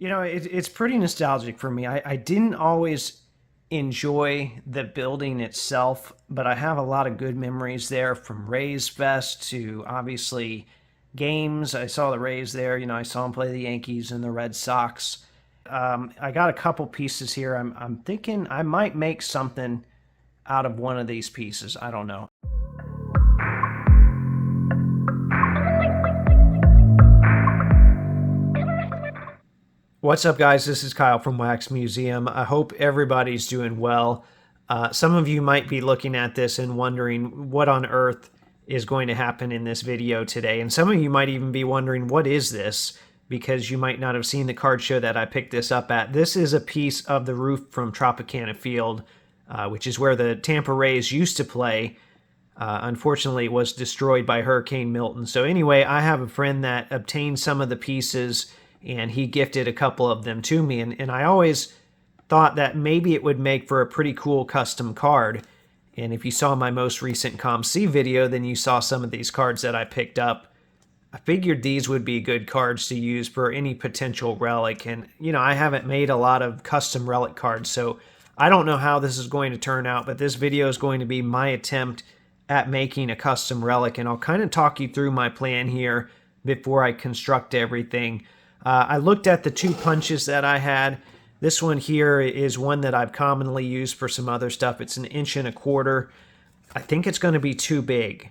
You know, it's pretty nostalgic for me. I didn't always enjoy the building itself, but I have a lot of good memories there from Rays Fest to obviously games. I saw the Rays there. You know, I saw them play the Yankees and the Red Sox. I got a couple pieces here. I'm thinking I might make something out of one of these pieces. I don't know. What's up, guys? This is Kyle from Wax Museum. I hope everybody's doing well. Some of you might be looking at this and wondering what on earth is going to happen in this video today. And some of you might even be wondering, what is this? Because you might not have seen the card show that I picked this up at. This is a piece of the roof from Tropicana Field, which is where the Tampa Rays used to play. Unfortunately, it was destroyed by Hurricane Milton. So anyway, I have a friend that obtained some of the pieces and he gifted a couple of them to me. And I always thought that maybe it would make for a pretty cool custom card. And if you saw my most recent ComC video, then you saw some of these cards that I picked up. I figured these would be good cards to use for any potential relic. And, you know, I haven't made a lot of custom relic cards, so I don't know how this is going to turn out, but this video is going to be my attempt at making a custom relic. And I'll kind of talk you through my plan here before I construct everything. I looked at the two punches that I had. This one here is one that I've commonly used for some other stuff. It's 1.25 inches. I think it's going to be too big.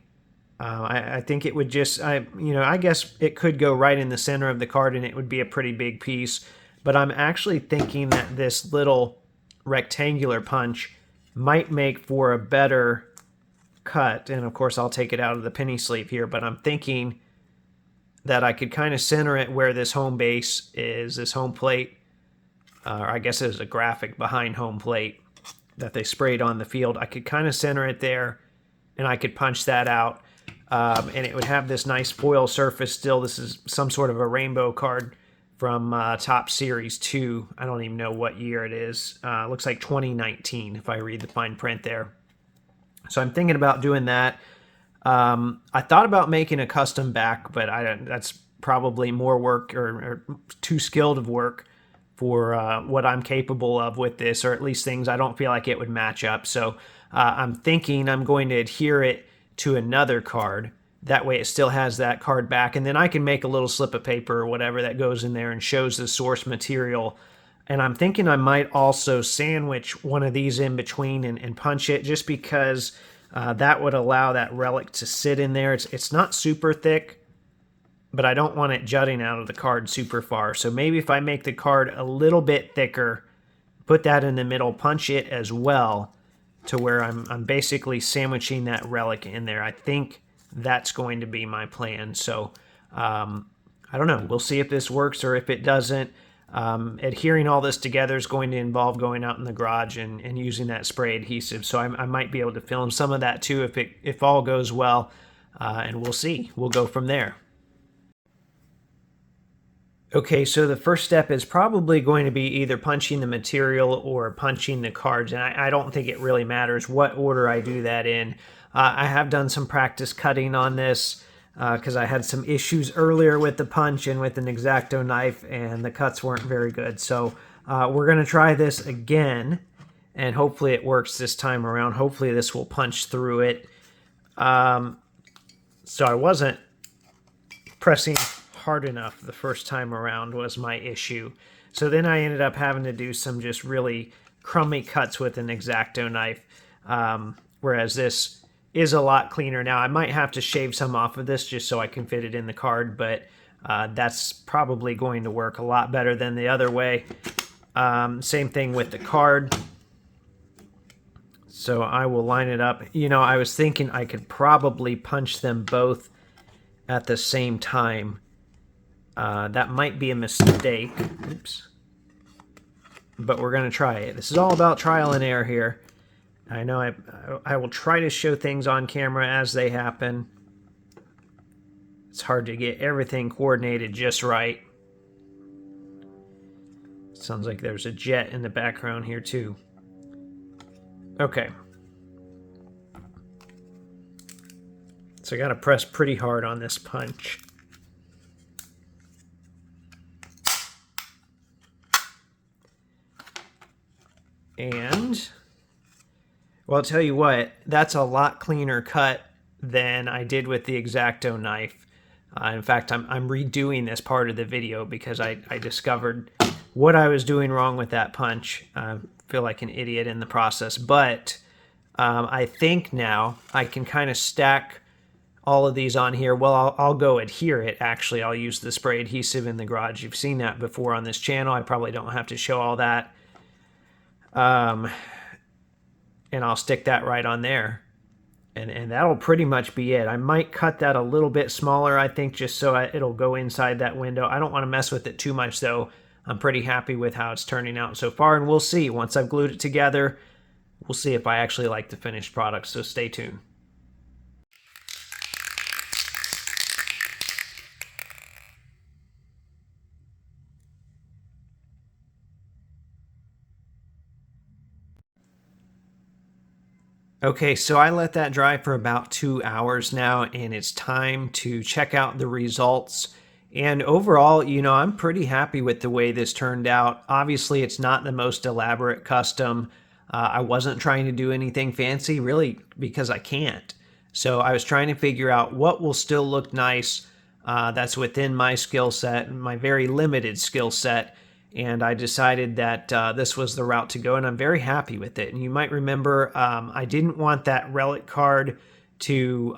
I think it would just, I guess it could go right in the center of the card and it would be a pretty big piece. But I'm actually thinking that this little rectangular punch might make for a better cut. And of course, I'll take it out of the penny sleeve here, but I'm thinking that I could kind of center it where this home base is, this home plate. Or I guess there's a graphic behind home plate that they sprayed on the field. I could kind of center it there, and I could punch that out. And it would have this nice foil surface still. This is some sort of a rainbow card from Top Series 2. I don't even know what year it is. It looks like 2019 if I read the fine print there. So I'm thinking about doing that. I thought about making a custom back, but that's probably more work or too skilled of work for what I'm capable of with this, or at least things I don't feel like it would match up. So I'm thinking I'm going to adhere it to another card. That way it still has that card back, and then I can make a little slip of paper or whatever that goes in there and shows the source material. And I'm thinking I might also sandwich one of these in between and punch it, just because that would allow that relic to sit in there. It's not super thick, but I don't want it jutting out of the card super far. So maybe if I make the card a little bit thicker, put that in the middle, punch it as well to where I'm basically sandwiching that relic in there. I think that's going to be my plan. So I don't know. We'll see if this works or if it doesn't. Adhering all this together is going to involve going out in the garage and using that spray adhesive. So I might be able to film some of that too if all goes well. And we'll see. We'll go from there. Okay, so the first step is probably going to be either punching the material or punching the cards, and I don't think it really matters what order I do that in. I have done some practice cutting on this because I had some issues earlier with the punch and with an X-Acto knife, and the cuts weren't very good. So we're going to try this again, and hopefully it works this time around. Hopefully this will punch through it. So I wasn't pressing hard enough the first time around was my issue. So then I ended up having to do some just really crummy cuts with an X-Acto knife, whereas this is a lot cleaner. Now I might have to shave some off of this just so I can fit it in the card, but that's probably going to work a lot better than the other way. Same thing with the card. So I will line it up. You know, I was thinking I could probably punch them both at the same time. That might be a mistake. Oops. But we're going to try it. This is all about trial and error here. I know I will try to show things on camera as they happen. It's hard to get everything coordinated just right. Sounds like there's a jet in the background here too. Okay. So I got to press pretty hard on this punch. And, well, I'll tell you what, that's a lot cleaner cut than I did with the X-Acto knife. In fact, I'm redoing this part of the video because I discovered what I was doing wrong with that punch. I feel like an idiot in the process, but I think now I can kind of stack all of these on here. Well, I'll go adhere it. Actually, I'll use the spray adhesive in the garage. You've seen that before on this channel. I probably don't have to show all that. And I'll stick that right on there. And that'll pretty much be it. I might cut that a little bit smaller, I think, just so it'll go inside that window. I don't want to mess with it too much, though. I'm pretty happy with how it's turning out so far, and we'll see. Once I've glued it together, we'll see if I actually like the finished product, so stay tuned. Okay, so I let that dry for about 2 hours now, and it's time to check out the results. And overall, I'm pretty happy with the way this turned out. Obviously, it's not the most elaborate custom. I wasn't trying to do anything fancy, really, because I can't. So I was trying to figure out what will still look nice that's within my skill set, my very limited skill set. And I decided that this was the route to go, and I'm very happy with it. And you might remember I didn't want that Relic card to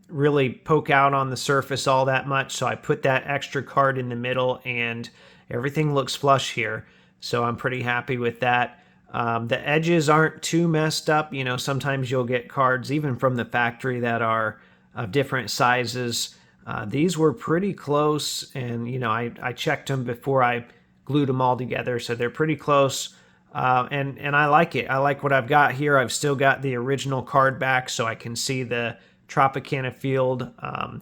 really poke out on the surface all that much, so I put that extra card in the middle, and everything looks flush here. So I'm pretty happy with that. The edges aren't too messed up. Sometimes you'll get cards, even from the factory, that are of different sizes. These were pretty close, and I checked them before I glued them all together, so they're pretty close, and I like it. I like what I've got here. I've still got the original card back, so I can see the Tropicana field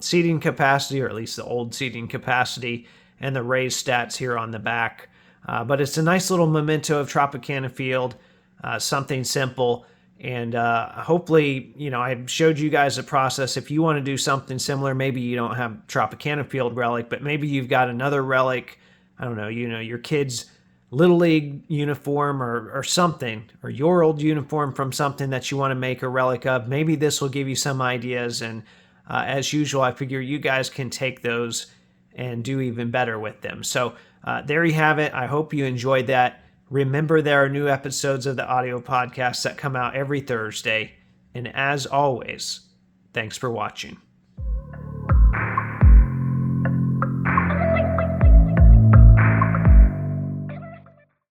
seating capacity, or at least the old seating capacity, and the raised stats here on the back. But it's a nice little memento of Tropicana field, something simple. And hopefully, I showed you guys the process. If you want to do something similar, maybe you don't have Tropicana field Relic, but maybe you've got another Relic, I don't know, your kid's Little League uniform or something, or your old uniform from something that you want to make a relic of. Maybe this will give you some ideas, and as usual, I figure you guys can take those and do even better with them. So there you have it. I hope you enjoyed that. Remember, there are new episodes of the audio podcast that come out every Thursday, and as always, thanks for watching.